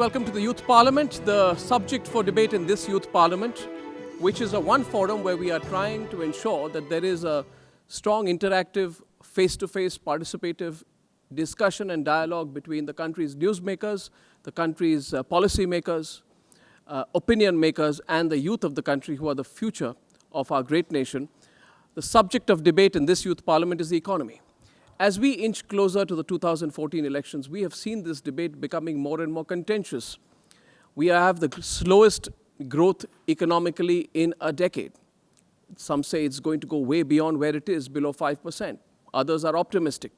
welcome to the Youth Parliament. The subject for debate in this Youth Parliament, which is a one forum where we are trying to ensure that there is a strong, interactive, face-to-face, participative discussion and dialogue between the country's newsmakers, the country's policy makers, opinion makers, and the youth of the country who are the future of our great nation. The subject of debate in this Youth Parliament is the economy. As we inch closer to the 2014 elections, we have seen this debate becoming more and more contentious. We have the slowest growth economically in a decade. Some say it's going to go way beyond where it is, below 5%. Others are optimistic.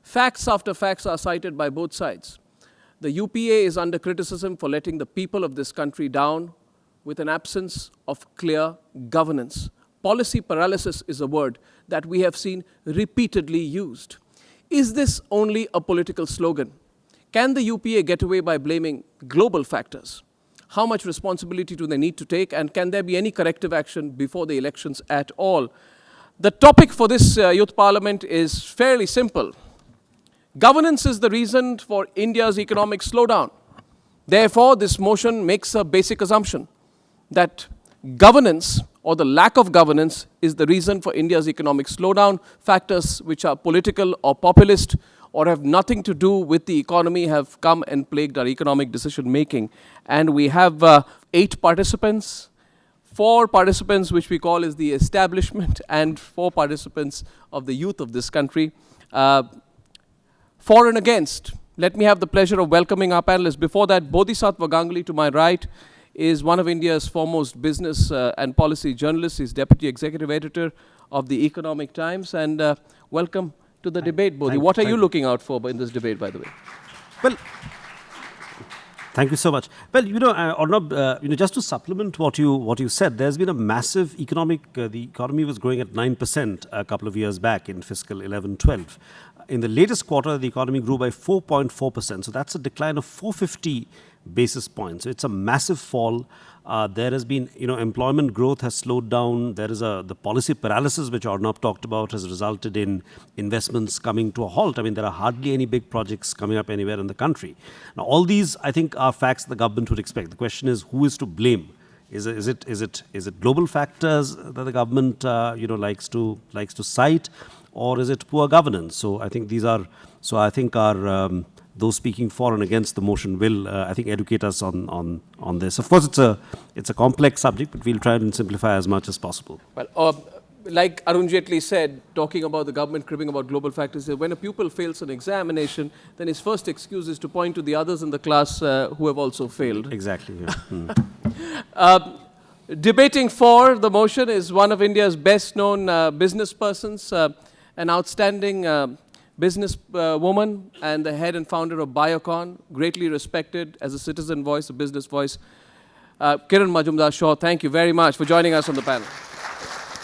Facts after facts are cited by both sides. The UPA is under criticism for letting the people of this country down with an absence of clear governance. Policy paralysis is a word that we have seen repeatedly used. Is this only a political slogan? Can the UPA get away by blaming global factors? How much responsibility do they need to take, and can there be any corrective action before the elections at all? The topic for this Youth Parliament is fairly simple. Governance is the reason for India's economic slowdown. Therefore, this motion makes a basic assumption that governance or the lack of governance is the reason for India's economic slowdown. Factors which are political or populist or have nothing to do with the economy have come and plagued our economic decision making. And we have 8 participants, 4 participants which we call as the establishment, and 4 participants of the youth of this country. For and against, let me have the pleasure of welcoming our panelists. Before that, Bodhisattva Ganguly to my right is one of India's foremost business and policy journalists. He's Deputy Executive Editor of the Economic Times. And welcome to the debate, Bodhi. What are you looking out for in this debate, by the way? Well, thank you so much. Well, Arnab, just to supplement what you said, there's been a massive the economy was growing at 9% a couple of years back in fiscal 11-12. In the latest quarter, the economy grew by 4.4%. So that's a decline of 450 basis points. So it's a massive fall. There has been, employment growth has slowed down. There is the policy paralysis, which Arnab talked about, has resulted in investments coming to a halt. I mean, there are hardly any big projects coming up anywhere in the country. Now, all these, I think, are facts the government would expect. The question is, who is to blame? Is it global factors that the government, likes to cite, or is it poor governance? So I think those speaking for and against the motion will, I think, educate us on this. Of course, it's a complex subject, but we'll try and simplify as much as possible. Well, like Arun Jaitley said, talking about the government cribbing about global factors, when a pupil fails an examination, then his first excuse is to point to the others in the class who have also failed. Exactly. Yeah. Debating for the motion is one of India's best-known business persons, an outstanding business woman and the head and founder of Biocon, greatly respected as a citizen voice, a business voice. Kiran Majumdar-Shaw, thank you very much for joining us on the panel.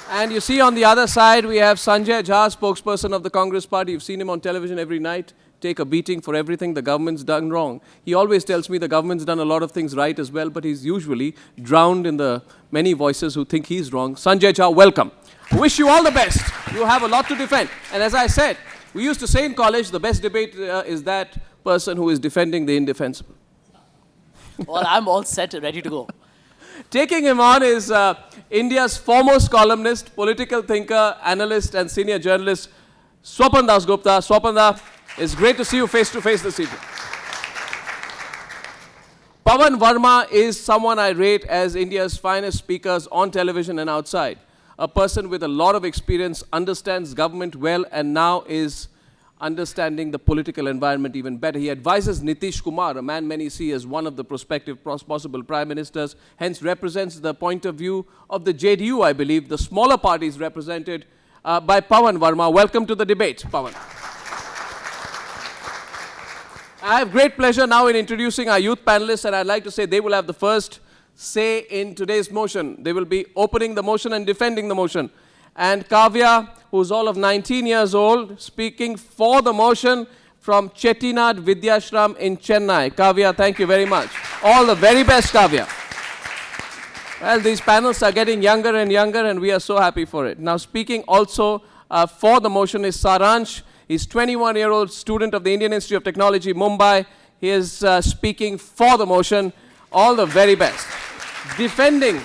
And you see on the other side, we have Sanjay Jha, spokesperson of the Congress Party. You've seen him on television every night, take a beating for everything the government's done wrong. He always tells me the government's done a lot of things right as well, but he's usually drowned in the many voices who think he's wrong. Sanjay Jha, welcome. Wish you all the best. You have a lot to defend. And as I said, we used to say in college, the best debate is that person who is defending the indefensible. Well, I'm all set, ready to go. Taking him on is India's foremost columnist, political thinker, analyst, and senior journalist, Swapan Dasgupta. Swapan, it's great to see you face to face this evening. Pawan Verma is someone I rate as India's finest speakers on television and outside. A person with a lot of experience, understands government well, and now is understanding the political environment even better. He advises Nitish Kumar, a man many see as one of the prospective possible prime ministers, hence represents the point of view of the JDU, I believe, the smaller parties represented by Pawan Verma. Welcome to the debate, Pawan. I have great pleasure now in introducing our youth panelists, and I'd like to say they will have the first say in today's motion. They will be opening the motion and defending the motion. And Kavya, who's all of 19 years old, speaking for the motion from Chettinad Vidyashram in Chennai. Kavya, thank you very much. All the very best, Kavya. Well, these panels are getting younger and younger, and we are so happy for it. Now, speaking also for the motion is Saransh. He's 21-year-old student of the Indian Institute of Technology, Mumbai. He is speaking for the motion. All the very best. Defending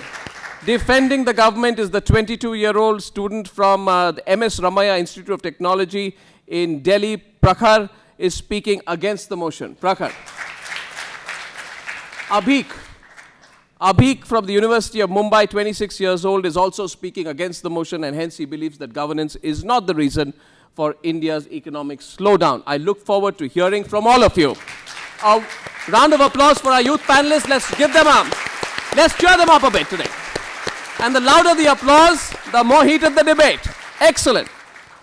the government is the 22-year-old student from the M.S. Ramaiah Institute of Technology in Delhi. Prakhar is speaking against the motion. Prakhar. Abhik from the University of Mumbai, 26 years old, is also speaking against the motion, and hence he believes that governance is not the reason for India's economic slowdown. I look forward to hearing from all of you. A round of applause for our youth panelists. Let's give them up. Let's cheer them up a bit today. And the louder the applause, the more heated the debate. Excellent.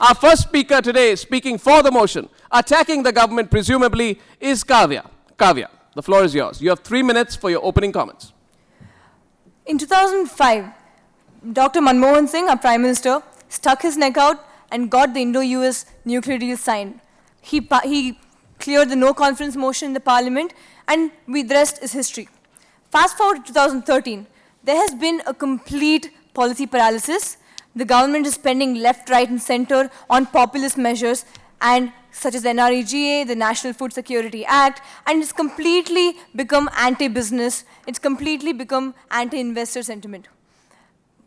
Our first speaker today, speaking for the motion, attacking the government presumably, is Kavya. Kavya, the floor is yours. You have 3 minutes for your opening comments. In 2005, Dr. Manmohan Singh, our Prime Minister, stuck his neck out and got the Indo-US nuclear deal signed. He cleared the no-confidence motion in the parliament, and the rest is history. Fast forward to 2013, there has been a complete policy paralysis. The government is spending left, right, and center on populist measures, and such as the NREGA, the National Food Security Act, and it's completely become anti-business. It's completely become anti-investor sentiment.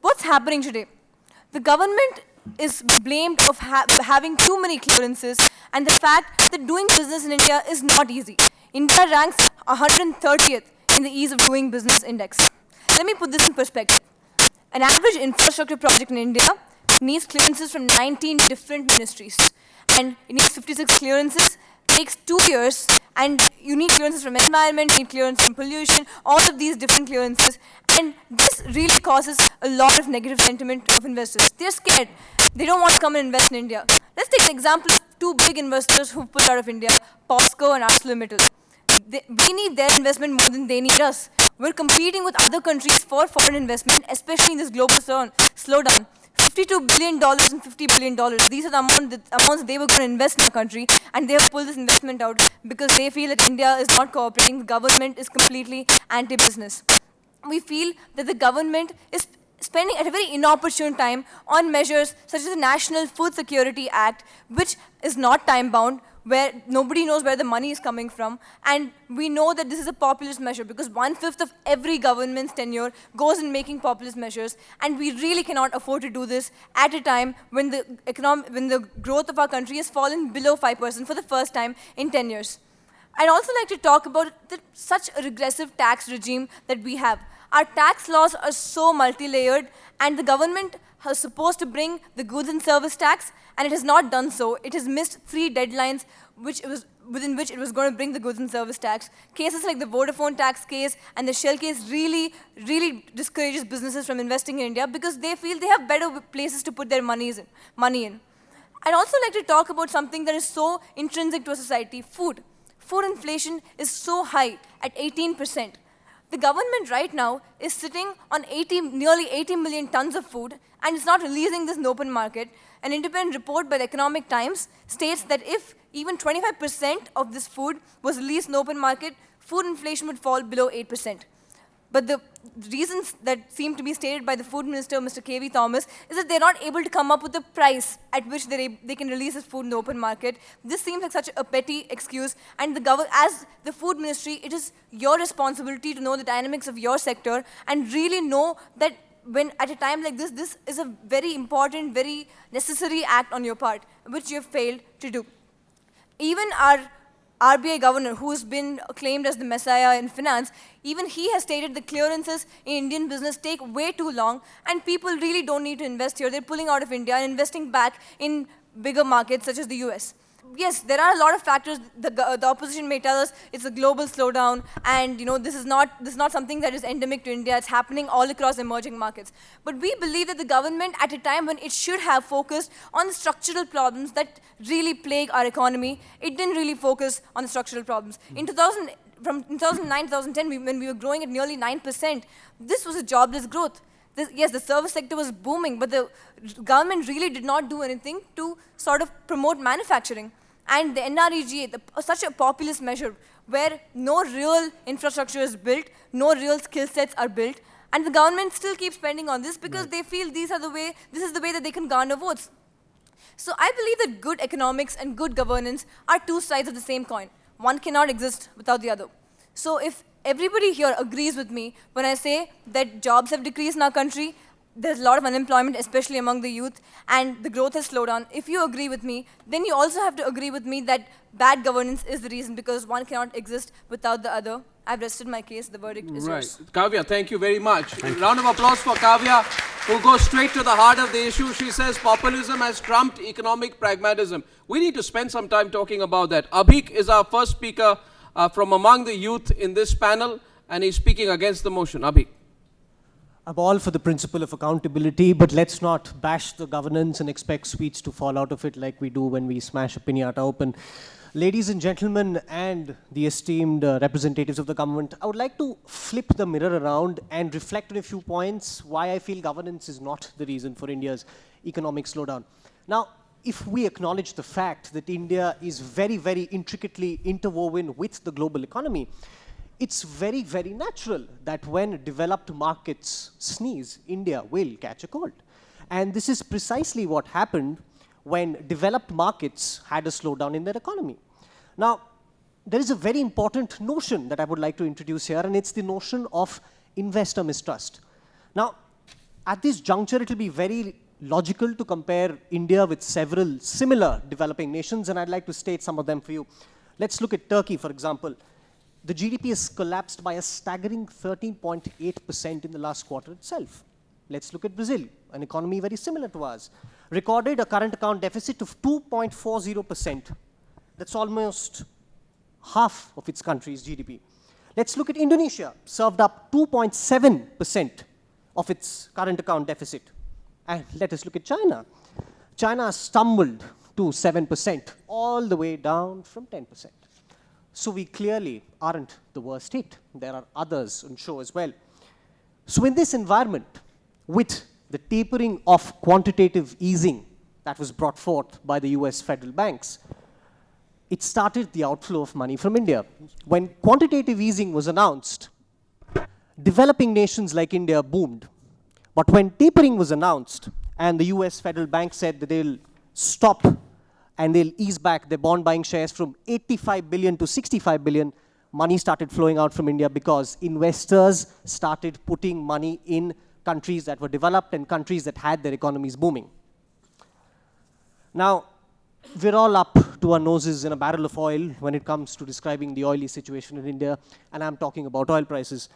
What's happening today? The government is blamed of having too many clearances, and the fact that doing business in India is not easy. India ranks 130th in the Ease of Doing Business Index. Let me put this in perspective. An average infrastructure project in India needs clearances from 19 different ministries. And it needs 56 clearances, takes 2 years, and you need clearances from environment, you need clearance from pollution, all of these different clearances. And this really causes a lot of negative sentiment of investors. They're scared. They don't want to come and invest in India. Let's take an example of two big investors who pulled out of India, POSCO and ArcelorMittal. We need their investment more than they need us. We're competing with other countries for foreign investment, especially in this global slowdown. $52 billion and $50 billion. These are the amounts they were going to invest in our country, and they have pulled this investment out because they feel that India is not cooperating. The government is completely anti-business. We feel that the government is spending at a very inopportune time on measures such as the National Food Security Act, which is not time-bound, where nobody knows where the money is coming from. And we know that this is a populist measure because 1/5 of every government's tenure goes in making populist measures, and we really cannot afford to do this at a time when the growth of our country has fallen below 5% for the first time in 10 years. I'd also like to talk about such a regressive tax regime that we have. Our tax laws are so multi-layered, and the government was supposed to bring the goods and service tax, and it has not done so. It has missed 3 deadlines within which it was going to bring the goods and service tax. Cases like the Vodafone tax case and the Shell case really discourages businesses from investing in India because they feel they have better places to put their money in. I'd also like to talk about something that is so intrinsic to a society, food. Food inflation is so high at 18%. The government right now is sitting on nearly 80 million tons of food, and it's not releasing this in the open market. An independent report by the Economic Times states that if even 25% of this food was released in the open market, food inflation would fall below 8%. But the reasons that seem to be stated by the Food Minister, Mr. K.V. Thomas, is that they're not able to come up with a price at which they can release this food in the open market. This seems like such a petty excuse, and as the Food Ministry, it is your responsibility to know the dynamics of your sector and really know that when at a time like this is a very important, very necessary act on your part, which you have failed to do. Even our RBI governor, who has been acclaimed as the messiah in finance, even he has stated the clearances in Indian business take way too long, and people really don't need to invest here. They're pulling out of India and investing back in bigger markets such as the US. Yes, there are a lot of factors. The opposition may tell us it's a global slowdown, and this is not something that is endemic to India. It's happening all across emerging markets. But we believe that the government, at a time when it should have focused on the structural problems that really plague our economy, it didn't really focus on the structural problems. From 2009 to 2010, when we were growing at nearly 9%, this was a jobless growth. Yes, the service sector was booming, but the government really did not do anything to sort of promote manufacturing. And the NREGA, such a populist measure where no real infrastructure is built, no real skill sets are built, and the government still keeps spending on this because they feel this is the way that they can garner votes. So I believe that good economics and good governance are two sides of the same coin. one cannot exist without the other. So if everybody here agrees with me when I say that jobs have decreased in our country, there's a lot of unemployment, especially among the youth, and the growth has slowed down. If you agree with me, then you also have to agree with me that bad governance is the reason, because one cannot exist without the other. I've rested my case. The verdict is yours. Kavya, thank you very much. Round of applause for Kavya, who goes straight to the heart of the issue. She says populism has trumped economic pragmatism. We need to spend some time talking about that. Abhik is our first speaker from among the youth in this panel, and he's speaking against the motion. Abhik. I'm all for the principle of accountability, but let's not bash the governance and expect sweets to fall out of it like we do when we smash a piñata open. Ladies and gentlemen, and the esteemed representatives of the government, I would like to flip the mirror around and reflect on a few points why I feel governance is not the reason for India's economic slowdown. Now, if we acknowledge the fact that India is very, very intricately interwoven with the global economy, it's very, very natural that when developed markets sneeze, India will catch a cold. And this is precisely what happened when developed markets had a slowdown in their economy. Now, there is a very important notion that I would like to introduce here, and it's the notion of investor mistrust. Now, at this juncture, it will be very logical to compare India with several similar developing nations, and I'd like to state some of them for you. Let's look at Turkey, for example. The GDP has collapsed by a staggering 13.8% in the last quarter itself. Let's look at Brazil, an economy very similar to ours. Recorded a current account deficit of 2.40%. That's almost half of its country's GDP. Let's look at Indonesia, served up 2.7% of its current account deficit. And let us look at China. China stumbled to 7%, all the way down from 10%. So we clearly aren't the worst hit. There are others on show as well. So in this environment, with the tapering of quantitative easing that was brought forth by the US federal banks, it started the outflow of money from India. When quantitative easing was announced, developing nations like India boomed. But when tapering was announced and the US federal bank said that they'll stop and they'll ease back their bond buying shares from 85 billion to 65 billion, money started flowing out from India because investors started putting money in countries that were developed and countries that had their economies booming. Now, we're all up to our noses in a barrel of oil when it comes to describing the oily situation in India, and I'm talking about oil prices.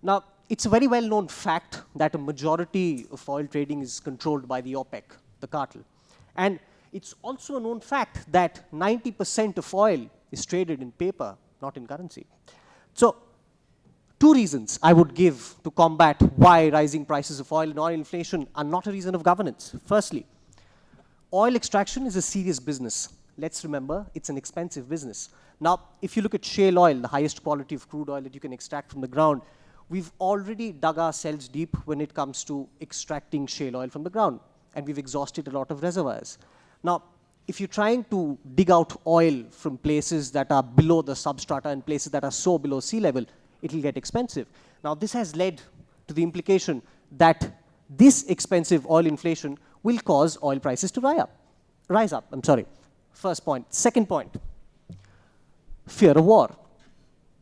Now, it's a very well-known fact that a majority of oil trading is controlled by the OPEC, the cartel. And it's also a known fact that 90% of oil is traded in paper, not in currency. So, two reasons I would give to combat why rising prices of oil and oil inflation are not a reason of governance. Firstly, oil extraction is a serious business. Let's remember, it's an expensive business. Now, if you look at shale oil, the highest quality of crude oil that you can extract from the ground, we've already dug ourselves deep when it comes to extracting shale oil from the ground, and we've exhausted a lot of reservoirs. Now, if you're trying to dig out oil from places that are below the substrata and places that are so below sea level, it will get expensive. Now, this has led to the implication that this expensive oil inflation will cause oil prices to rise up. First point. Second point, fear of war.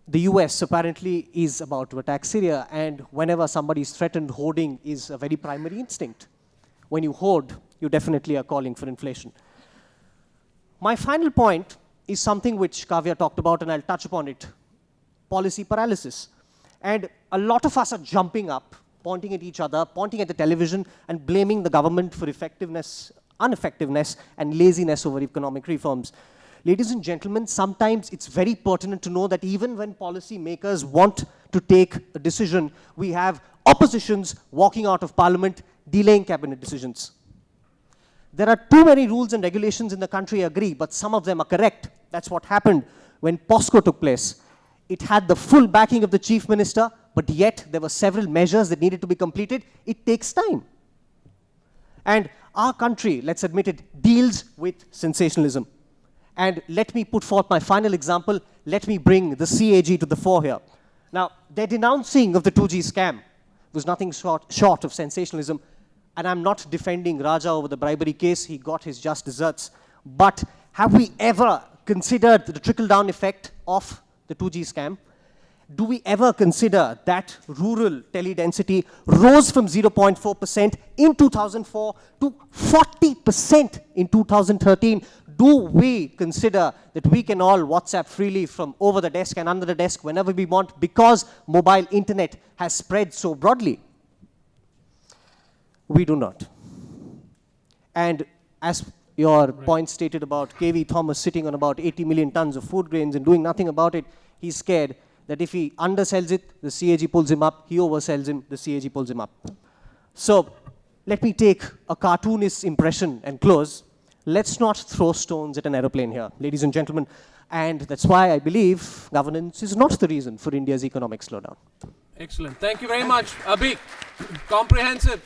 The US apparently is about to attack Syria, and whenever somebody is threatened, hoarding is a very primary instinct. When you hoard, you definitely are calling for inflation. My final point is something which Kavya talked about, and I'll touch upon it. Policy paralysis. And a lot of us are jumping up, pointing at each other, pointing at the television, and blaming the government for ineffectiveness, and laziness over economic reforms. Ladies and gentlemen, sometimes it's very pertinent to know that even when policy makers want to take a decision, we have oppositions walking out of parliament, delaying cabinet decisions. There are too many rules and regulations in the country, I agree, but some of them are correct. That's what happened when POSCO took place. It had the full backing of the chief minister, but yet there were several measures that needed to be completed. It takes time. And our country, let's admit it, deals with sensationalism. And let me put forth my final example. Let me bring the CAG to the fore here. Now, their denouncing of the 2G scam was nothing short of sensationalism. And I'm not defending Raja over the bribery case. He got his just desserts. But have we ever considered the trickle-down effect of the 2G scam? Do we ever consider that rural tele-density rose from 0.4% in 2004 to 40% in 2013? Do we consider that we can all WhatsApp freely from over the desk and under the desk whenever we want because mobile internet has spread so broadly? We do not. And as your point stated about KV Thomas sitting on about 80 million tons of food grains and doing nothing about it, he's scared that if he undersells it, the CAG pulls him up. He oversells him, the CAG pulls him up. So let me take a cartoonist's impression and close. Let's not throw stones at an aeroplane here, ladies and gentlemen. And that's why I believe governance is not the reason for India's economic slowdown. Excellent. Thank you very much, Abhi. Comprehensive.